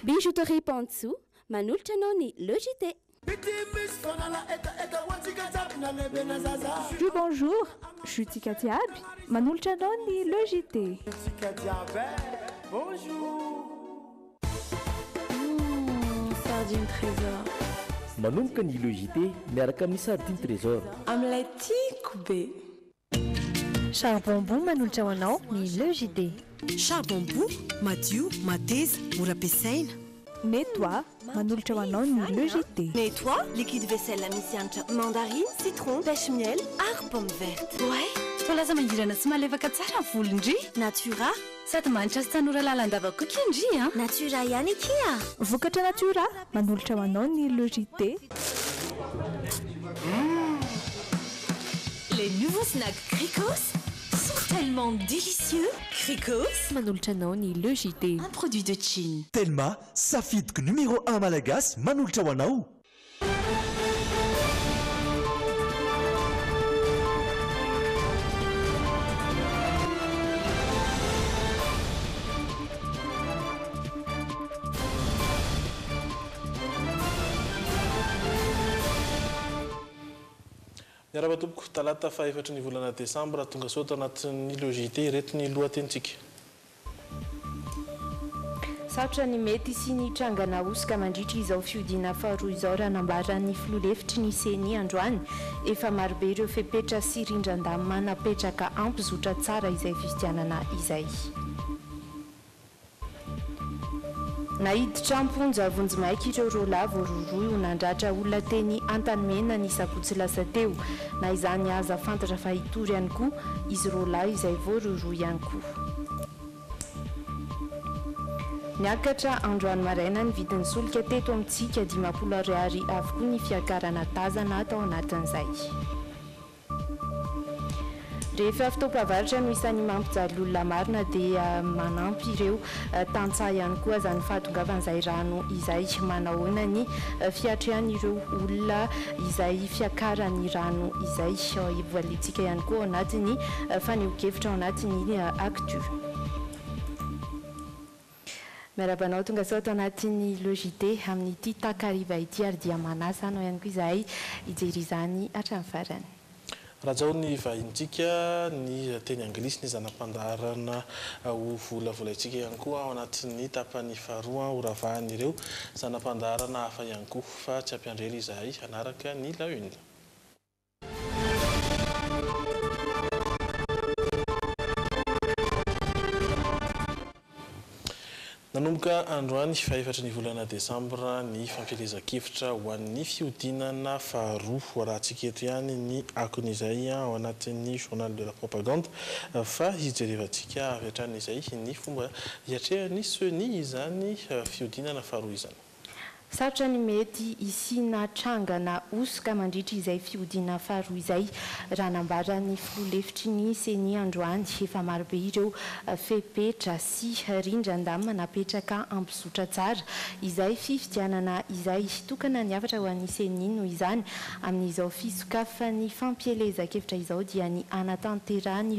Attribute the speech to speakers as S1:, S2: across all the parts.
S1: Bijouterie Pantsu, manolotra anao ny Logité.
S2: Bonjour, je suis Tika Tiaby, manolotra anao ny Logité.
S3: Bonjour. Sardine trésor.
S4: Manomboka ny Logité miaraka amin'ny sardine trésor.
S3: Amin'ilay tiako be.
S2: Charbon bon manolotra ho anao ny Logité.
S5: Charbon bon, madio, mateza, mora ampiasaina.
S2: Nettoie, manolotra ho anao ny Logité.
S5: Nettoie, liquide vaisselle misy hanitra mandarine, citron, pêche miel, ary pomme verte.
S6: Ouais, tolaza mangirana sy malevaka tsara volondry.
S5: Natura,
S6: sady manitra sy tanora lalandavako kendry a.
S5: Natura ihany kia.
S2: Vokatra Natura, manolotra ho anao ny Logité.
S5: Les nouveaux snacks Cricos sont tellement délicieux. Cricos,
S2: manolotra anao ny Logité.
S6: Un produit de Chine.
S7: Telma, safidiko numéro 1 malagasy manolotra ho anao.
S8: Miarabatompoko talata faefatra ny volana Desambra tonga soto anatin'ny Logité retiny lohatentsika.
S9: Sarotra ny mety sy ny trangana osika mandritra izao fiodiana faharoa izao raha nambaran'ny filoalefitry ny seny androany efa marobe ireo fepetra sy rindran-damina napetraka ampizotra tsara izay fifidianana izay. Nahiditra amponja vonjimaiky ireo rola voaroroy ho nandratra olona teny Antanimena ny sabotsy lasa teo na izany aza fantatra fa hitory ihany koa izy rola izay voaroroy ihany koa. Niakatra androany maraina ny vidin'ny solika teto amintsika 500 ariary avokoa ny fiakarana tazana atao anatin'izay. Rehefa fitaopavaratra no isan'ny mampijaly olona marina dia manampy ireo tantsaha ihany koa zany fahatongavan'izay rano izay manahoana ny fiatrehan'ireo olona izay fiakaran'ny rano izay voalintsika ihany koa ao anatin'ny faneho-kevitra ao anatin'ny actu. Miarabanao tonga sao ato anatin'ny Logité amin'ity takariva ity ary dia manasa anao ihany koa izahay hijery izany hatramin'ny farany.
S8: Raha zao ny vahintsika ny teny anglisy ny zanam-pandaharana ho volavolaintsika ihany koa ao anatin'ny tapany faharoa horavahan'ireo zanam-pandaharana hafa ihany koa fa tsy ampiandrely izahay hanaraka ny la une. Nanomboka androany faefatra ny volana Desambra ny fampielezan-kevitra ho an'ny fiodinana faharoa hoarahantsika eto ihany ny akon'izay ao anatin'ny journal de la propagande fa hijerevantsika avy hatranyizay ny fomba hiatrehan'ny seny izany fiodinana faharoa izany.
S9: Sarotra ny mety isina trangana osika mandritra izay fiodina faharoa izay raha nambaran'ny filoalefitry ny seny androany efa marobe ireo fepetra sy rindran-damina napetraka ampizotra tsara izay fifidianana izay tokana ny afatra ho an'ny seny noho izany amin'izao fisokafan'ny fampielezan-kevitra izao dia ny anatanterahany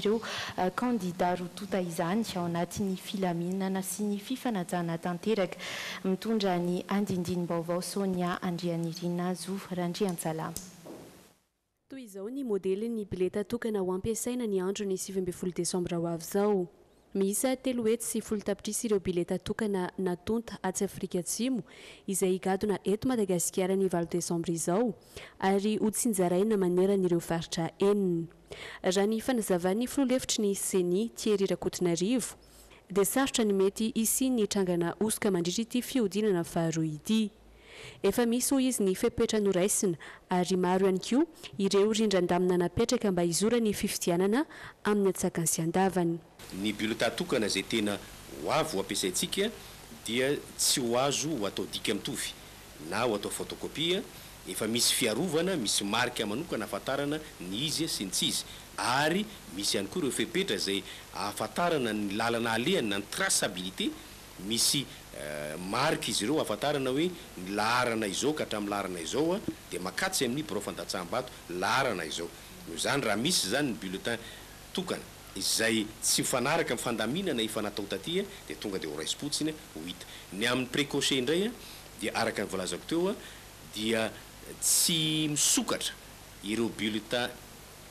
S9: kandida rotota izany ao anatin'ny filaminana sy ny fifanajana tanteraka mitondra ny andindiny baovao Sonia Andrianirina Zo Randriansalama.
S1: Toy izao ny modelin'ny bileta tokana ho ampiasaina ny andro ny 7 Desambra ho avy izao. Miisa 3 hetsy sy 10 tapitrisa ireo bileta tokana natonta atsy Afrika Atsimo izay higadona eto Madagasikara ny 9 Desambra izao ary ho tsinjaraina maneran'ireo faritra enina. Raha ny fanazavan'ny filoalefitry ny seny Thierry Rakotonarivo dia sarotra ny mety isi ny trangana osika mandritra ity fiodinana faharoa ity. Efa misy ho izy ny fepetra noraisina ary maro ihany koa ireo rindran-damina napetraka mba hizora ny fifidianana amin'ny atsakany sy andavany.
S10: Ny bulletin tokana izay tena ho avy ho ampiasaintsika dia tsy ho azo ho atao dika mitovy na ho atao photocopie, efa misy fiarovana, misy marika manokana ahafantarana ny izy sy ny tsy izy. Ary misy ihany koa ireo fepetra izay ahafantarana ny lalana alehany na ny traçabilité, misy marika izy ireo ahafantarana hoe ny laharana izao ka hatramin'ny laharana izao dia makatsy amin'ny biro fandatsaham-bato laharana izao. Noho izany raha misy zany ny bulletin tokana izay tsy mifanaraka amin'ny fandaminana efa natao taty dia tonga dia ho raisy-potsiny ho hita. Ny amin'ny précoché indray dia araka ny volazako teo dia tsy misokatra ireo bulletin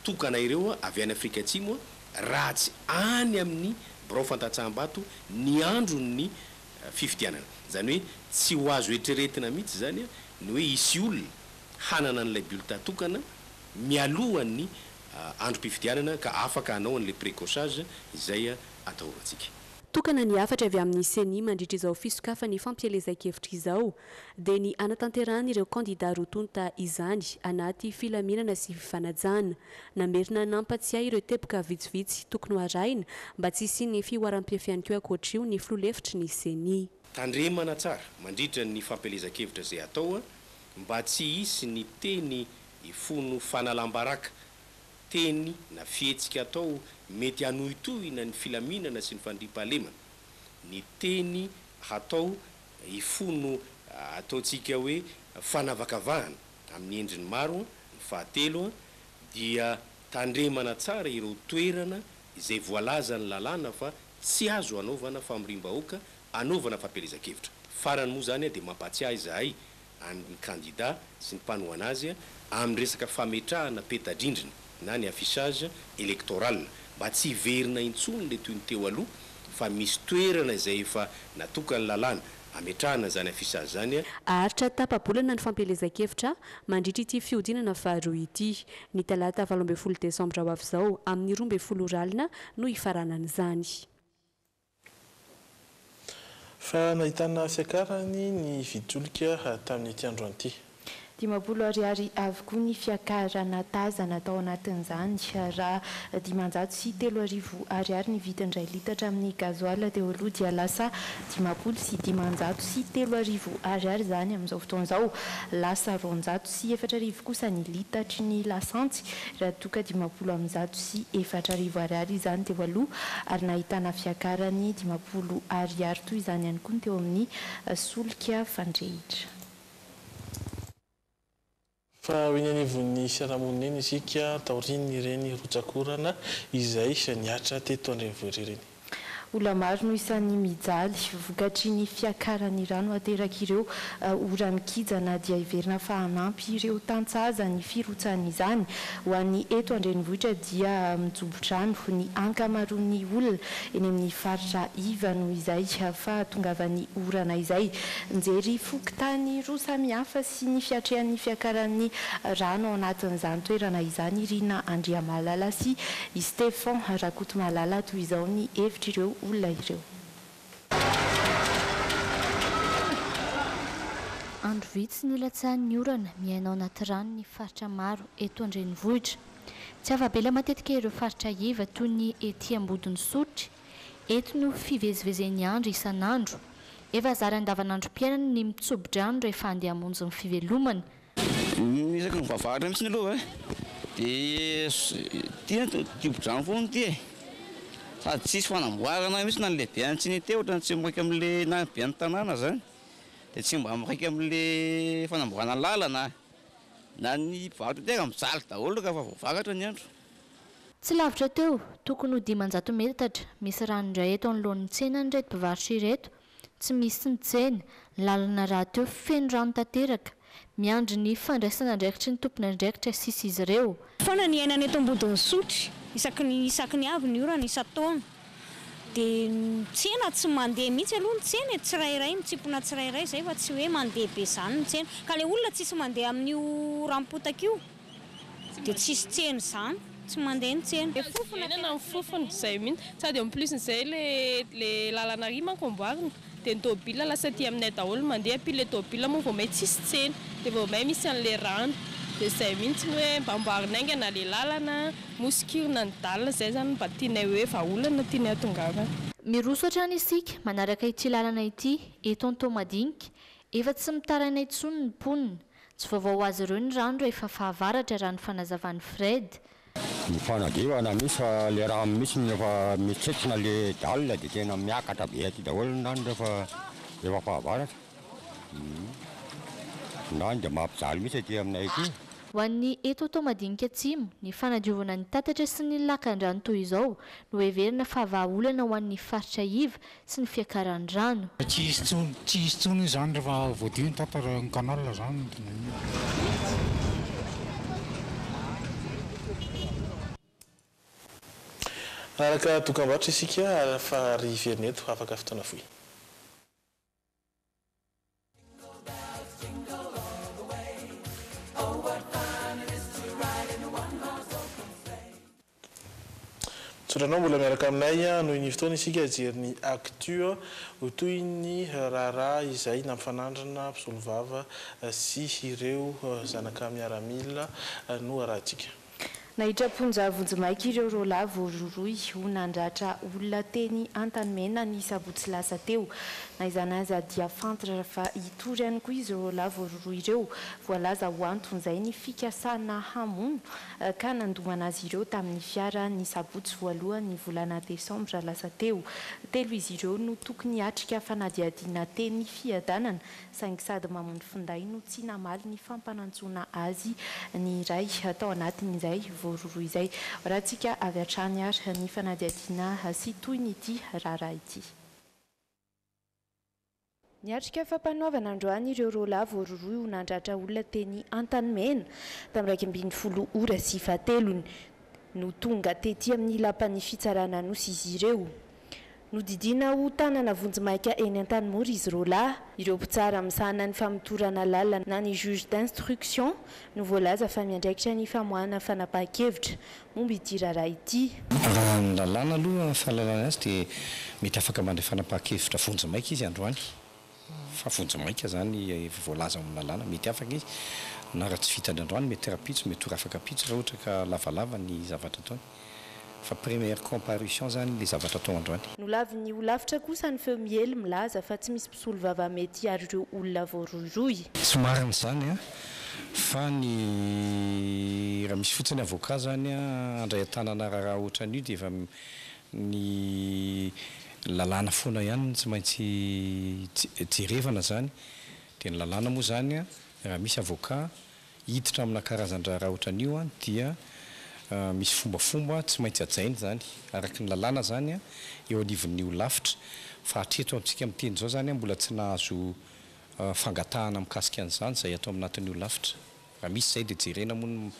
S10: tokana ireo avy any Afrika Atsimo raha tsy any amin'ny birao fantatsaham-bato ny andron'ny fifidianana. Zany hoe tsy ho azo etreretina mihitsy zany ny hoe isy olona hanana an'ilay bulletin tokana mialohan'ny androm-pifidianana ka afaka hanao an'ilay précochage izay atahorantsika.
S1: Tokana ny afatra avy amin'ny CENI mandritra izao fisokafany fampielezan-kevitra izao dia ny anatanterahana ireo kandida rotonta izany anaty filaminana sy fifanajana. Namerina nampatsiahy ireo teboka vitsivitsy tokony ho arahina mba tsy hisian'ny fihoaram-piafiany koa ankoatr'io ny filohevitry ny CENI.
S10: Tandremana tsara mandritra ny fampielezan-kevitra izay atao mba tsy hisy ny teny ifono fanalambaraka, teny na fihetsika atao mety hanohitohina ny filaminana sy ny fandriam-pahalemana. Ny teny hatao ifono ataontsika hoe fanavakavahana amin'ny endriny maro. Ny fahatelo dia tandremana tsara ireo toerana izay voalaza ny lalàna fa tsy azo anaovana famirim-bahoaka, anaovana fampielezan-kevitra. Farany moa zany dia mampatsiahy izahay amin'ny candidat sy ny mpanohana azy amin'ny resaka fametrahana peta-drindrina na ny affichage électoral mba tsy hiverina intsony le toy ny teo aloha fa misy toerana izay efa natokany lalàna ametrahana zany affichage zany.
S1: Aharitra tapabolana ny fampielezan-kevitra mandritra ity fiodinana faharoa ity ny talata 12 Desambra ho avy izao amin'ny 12 oralina no hifaranan'izany.
S8: Fa nahitana fiakarany ny vidolika tamin'ity andro ity.
S9: 10 ariary avokoa ny fiakarana tazana tao anatin'izany raha 503 ariary ny vidindray litatra amin'ny gazoil dia aloha dia lasa 503 ariary zany amin'izao fotoan'izao, lasa 204 kosa ny litatry ny lasantsy raha toka 404 ariary izany teo aloha, ary nahitana fiakarany 10 ariary toy izany ihany koa teo amin'ny solika fandrehitra.
S8: Fa hoy ny anivon'ny fiarahamonina eny isika taorian'ny ireny rotsakorana izay niatra teto andrenivohitra ireny.
S9: Olona maro no isan'ny mijaly vokatry ny fiakarany rano ateraka ireo ora mikijana dia iverina fa hanampy ireo tantsaza ny firotsany izany. Ho an'ny eto andrenivohitra dia mijobotrano ny ankamaroan'ny olona eny amin'ny faritra iva noho izay fa tongavan'ny orana izay. Mijery fokontany roa samihafa sy ny fiatrehan'ny fiakaran'ny rano ao anatin'izany toerana izany Irina Andriamalala sy Stefan Rakotomalala toy izao ny hevitra ireo olona ireo.
S11: Andro vitsy ny latsahan'ny orana miaina ao anaty rano ny faritra maro eto andrenivohitra. Tsy avabela matetika ireo faritra iva toy ny ety Ambodiny Sotry. Eto no fivezivezen'ny andro isan'andro. Efa zary andavanandro mpiainana ny mitsobodrano rehefa andeha hamonjy ny fivelomana.
S12: Isaky ny vavahatra mihitsy ny aloha dia tia tiobodrano foana ity sady tsisy fanamboarana mihitsy na ny lehibe any tsy ny teo ohatrany tsy mikaiky amin'le na be ny tanàna zany dia tsy mba mikaiky amin'le fanamboarana lalana na ny mpivarotra tena mijaly daholo ka fa voavakatra ny andro.
S11: Tsy lavitra teo tokony ho 500 metatra misy rano indray eto anoloan'ny tsena ny reto mpivarotra ireto. Tsy misy ny tsena lalana raha teo feno rano tanteraka miandry ny fandraisana andraikitry ny tompony andraikitra sisy izy ireo.
S13: Foana ny ainana eto Ambodiny Sotry isaky ny avy ny orana isa-taona dia tsena tsy mandeha mihitsy aloha ny tsena tsirairay mitsipona tsirairay zay fa tsy hoe mandeha be zany ny tsena ka le olona tsisy mandeha amin'io rampotaka io dia tsisy tsena zany tsy mandeha ny tsena.
S14: Fofona ny fofona izay mihitsy sady en plus izay le lalana ry manko amboarina dia ny tôbila lasa aty aminay daholo mandeha pile tôbila moa vao may tsisy tsena dia vao may misy an'le rano dia izay mihitsy hoe mba amboarina aingana le lalana mosikirina ny dalina izay zany mba tianay hoe vahaolana tianay hatongavana.
S11: Miroso hatrany isika manaraka ity lalana ity eto Antomadinika efa tsy mitaraina intsony ny mponina tsy vaovao azy ireo ny rano rehefa fahavaratra raha ny fanazavan'ny Fred.
S15: Ny fanadiovana misy fa le raha misy efa mitsetona le dalina dia tena miakatra be aty daholo ny rano rehefa fahavaratra. Nany dia mampijaly misy aty aminay ity.
S11: ho an'ny eto atao madinika atsimo ny fanadiovana ny tatatra sy ny lakan-drano toy izao no heverina fa vahaolana ho an'ny faritra iva sy ny fiakaran-drano.
S16: Tsy hisy tsony izany rehefa voadio ny tatara ny canal zany.
S8: Araka dokam-barotra isika fa ry Verneto afaka fotoana foy. Tsoranao mbola miaraka aminay noho ny fotoana isika jery ny actu toy ny raharaha izay namfanandrana mpisolovava sy ireo zanaka miaramila no arahantsika.
S9: Nahitra vonjimaiky ireo rola voaroroy ho nandratra olona teny Antanimena ny sabotsy lasa teo. Na izany aza dia fantatra fa hitory ihany koa izy rola voaroroy ireo. Voalaza ho anton'izay ny fikasana hamono ka nandomana azy ireo tamin'ny fiara ny sabotsy voalohany ny volana desambra lasa teo. Telo izy ireo no tokony hatrika fanadiadiana teny fiadanana saingy sady mamono finday no tsy namaly ny fampanantsona azy ny iray atao anatin'izay voaroroy izay. Raha tsika avy hatrany ary ny fanadiadiana sy toy ny ity raharaha ity. Niatrika fampanoavana androany ireo rola voaroroy ho nandratra olona teny Antanimena tamin'ny 20 ora sy 7 no tonga tety amin'ny lapan'ny fitsarana nosy izy ireo. Nodidina ho tanana vonjimaika eny Antanimora izy rola, ireo mpitsara misahana ny famotorana lalana na ny juge d'instruction no voalaza fa miandraikitra ny famoahana fanapahan-kevitra momba ity raharaha ity.
S17: Raha ny lalàna aloha fahalalana azy dia mety afaka mandray fanapahan-kevitra vonjimaika izy androany. Fa vonjimaika zany voalaza amin'ny lalàna mety afaka izy. Na raha tsy vitany androany mety rapitso, mety afaka pitso raha ohatra ka lavalava ny zavatra ataony. Fa première comparution zany le zavatra atao androany.
S9: Nolavy ho lavitra kosa ny feo miely milaza fa tsy misy mpisolovava mety ary ireo olona voaroiroy.
S17: Somariny zany fa ny raha misy fotsiny avocat zany andray tanana raha ohatran'io dia efa ny lalàna foana ihany tsy maintsy jerevana zany. Dia ny lalàna moa zany raha misy avocat hiditra amina karazan-draha ohatran'io dia misy fombafomba tsy maintsy ajainy zany araky ny lalàna zany eo anivon'io lavitra fa hatreto amintsika miteny zao zany mbola tsy nahazo fangatahana mikasika an'izany zay atao aminatin'io lavitra. Raha misy zay dia jerena moa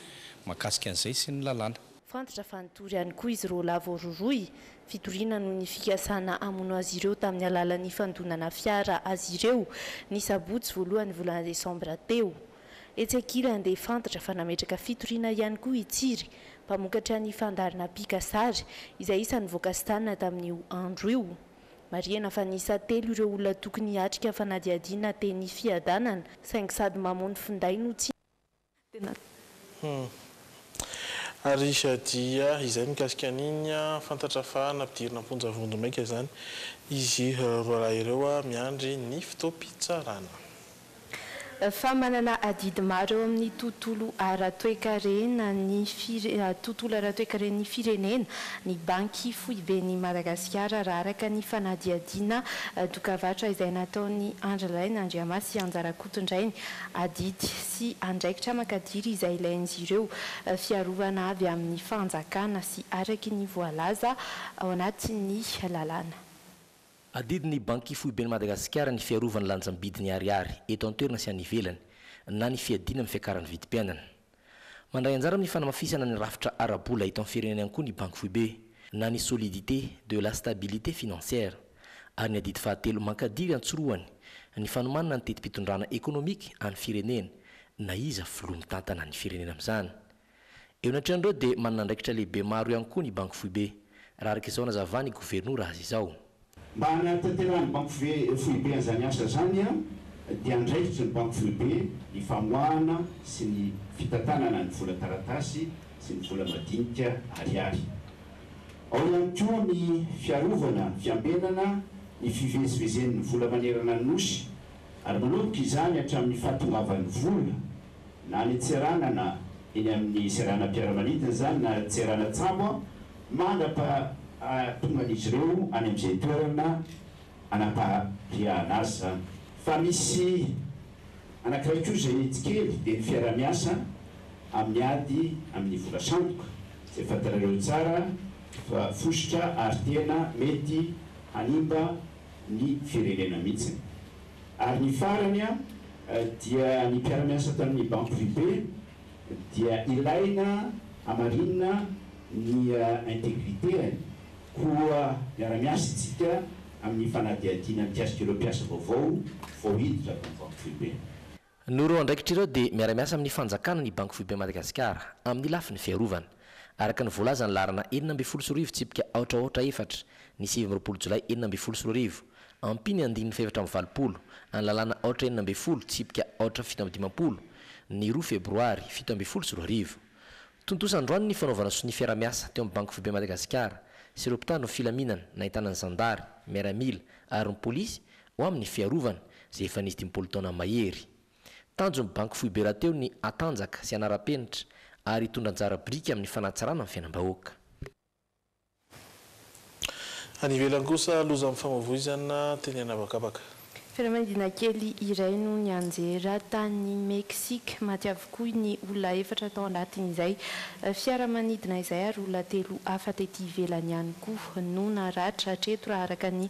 S17: mahakasika an'izay sy ny lalàna.
S9: Fantatra fa nitory ihany koa izy rola voaroroy fitoriana noho ny fikasana amono azy ireo tamin'ny alalan'ny fandonana fiara azy ireo ny sabotsy voalohany volana desambra teo. Etsekila andeha fantatra fa nametraka fitoriana ihany koa itsiry mpamokatra ny fandarina pikasary izay isan'ny voakastanana tamin'io andro io. Mariana fa nisa telo ireo olona tokony hatrika fanadiadiana teny fiadanana saingy sady mamono finday no tsy
S8: ary dia izay mikasika an'iny fantatra fa nampidirina amponja vonjimaika zany izy roalahy ireo miandry ny fotoam-pitsarana.
S9: Fa manana adidy maro eo amin'ny tontolo ara-toekarena ny firenena ny banky foibeny Madagasikara raha araka ny fanadiadiana dokavatra izay nataony Andralaina Andriamasy Anjarakotondrainy adidy sy andraikitra makadiry izay ilain'izy ireo fiarovana avy amin'ny fanjakana sy araky ny voalaza ao anatin'ny lalàna.
S4: Adidiny banky foibeny Madagasikara ny fiarovany lanjam-bidiny ariary eto an-toerana sy anivelany na ny fiadina amin'ny fiakaran'ny vidim-piainana. Mandray anjara amin'ny fanamafisana ny rafitra arabola eto amin'ny firenena ihany koa ny banky foibe na ny solidité de la stabilité financière ary ny adidy fahatelo mankadiry antsoroany ny fanomanana ny teti-pitondrana ekonomika amin'ny firenena na iza filomitantana ny firenena amin'izany. Eo anatrehan'ireo dia manana andraikitra lehibe maro ihany koa ny banky foibe raha araka izao nazavany gouvernoura azy izao.
S18: Mba hanatanterahany banky foibe an'izany asa zany dia andraikitra ny banky foibe ny famoahana sy ny fitantanana ny vola taratasy sy ny vola madinika ariary. Ao ihany koa ny fiarovana, fiambenana, ny fivezivezen'ny vola manerana ny nosy ary manomboka izany hatramin'ny fahatongavan'ny vola na ny tseranana eny amin'ny seranam-piaramanidina zany na tserana tsabo mandapa tonga an'izy ireo any amin'izay toerana anapahariahana azy zany. Fa misy anankiray koa izay tsy kely dia ny fiara-miasa amin'ny ady amin'ny vola sandoka zay fatarareo tsara fa fosotra ary tena mety hanimba ny firenena mihitsy. Ary ny farany dia ny mpiara-miasa tamin'ny banque privée dia ilaina amarinina ny intégrité koa miara-miasa itsika amin'ny fanadiadiana mikasika ireo mpiasa vaovao voahiditra amin'ny banque privée.
S4: Noro andraikitra ireo dia miara-miasa amin'ny fanjakana ny banque privée Madagasikara amin'ny lafiny fiarovana araka ny voalaza ny larana 7 tsipika aotraotra efatra ny 7 jolay 7 ampiny andiny fefatra amin'ny valopolo any lalàna aotra 7 tsipika aotra 7 ny 2 febroary 7 tontosandroany ny fanaovana so ny fiara-miasa teo amin'ny banque privée Madagasikara sy ireo mpitandro ny filaminana nahitana ny zandary miaramila ary ny polisy ho amin'ny fiarovana zay efa nisy 10 taona mahery. Tanjo ny banque privée rahateo ny atanjaka sy anara-penitra ary hitondra anjara biriky amin'ny fanatsarana amin'ny fiainam-bahoaka.
S8: Any ivelany kosa loza amin'ny famavoizana teny anabakabaka.
S9: Fiaramanidina kely iray no nianjera tany Meksika maty avokoa ny olona efatra tao anatin'izay fiaramanidina izay ary olona 3 hafa tety ivelany ihany koa no naratra hatreto raha araka ny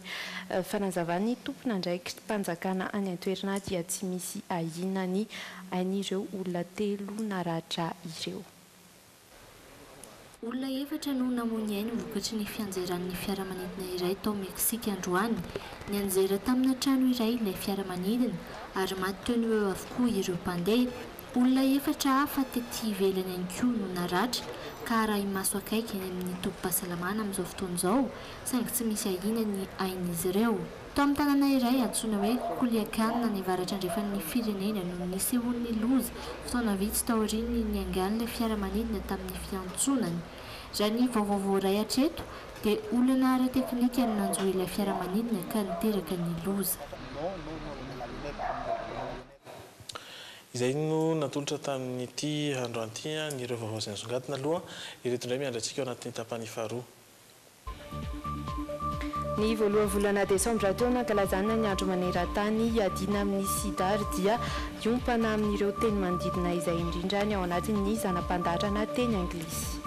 S9: fanazavany tompona ndraiky mpanjakana any an-toerana dia tsy misy ahina ny ain'ireo olona 3 naratra ireo.
S11: Olona efatra no namony ainy vokatry ny fianjeran'ny fiaramanidina iray tao Meksika androany. Nianjera tamina trano iray ilay fiaramanidina ary maty teo eo avokoa ireo mpandeha. Olona efatra hafa tety ivelany ihany koa no naratra ka arahy maso akaiky eny amin'ny tobim-pahasalamana amin'izao fotoana izao saingy tsy misy ahina ny ain'izy ireo. Tao amin'ny tanàna iray antsoina hoe Culiacán ny avaratra andrefan'ny firenena no nisehoan'ny loza fotoana vitsy tao aoriany niangan'ilay fiaramanidina tamin'ny fiantsonany. Raha ny vaovao voaray hatreto dia olana ara-teknika no nanjohy ilay fiaramanidina ka niteraka ny loza.
S8: Izay no natolotra tamin'ity androany ity ny ireo vaovao izay nisongadina aloha ireto indray miandratsika ao anatin'ny tapany faharoa.
S9: Ny voalohan'ny volana desambra teo nankalazana ny andro maneran-tany adina amin'ny sidary dia iompana amin'ireo teny manodidina izay indrindra ny ao anatin'ny zanam-pandatrana teny anglisy.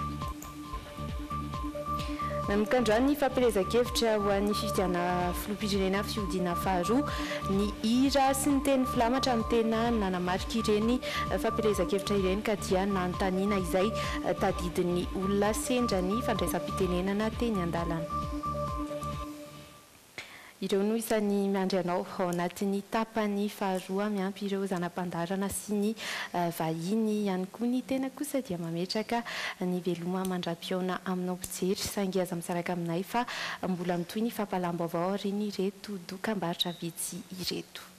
S9: Nanomboka androany ny fampielezan-kevitra ho an'ny fifidiana filoham-pirenena fiodiana faharoa ny hira sy ny teny filamatra amin'ny tena nanamarika ireny fampielezan-kevitra ireny ka dia nanontaniana izay tadidin'ny olona sendra ny fandraisam-pitenenana teny an-dalana. Ireo no isan'ny miandry anao ao anatin'ny tapany faharoa miampy ireo zanam-pandarana sy ny vahiny ihany koa ny tena kosa dia mametraka ny veloma mandra-piaona aminao mpijery saingy aza misaraka aminay fa mbola mitoy ny fampalam-baovao ary ny ireto dokam-barotra vitsy ireto.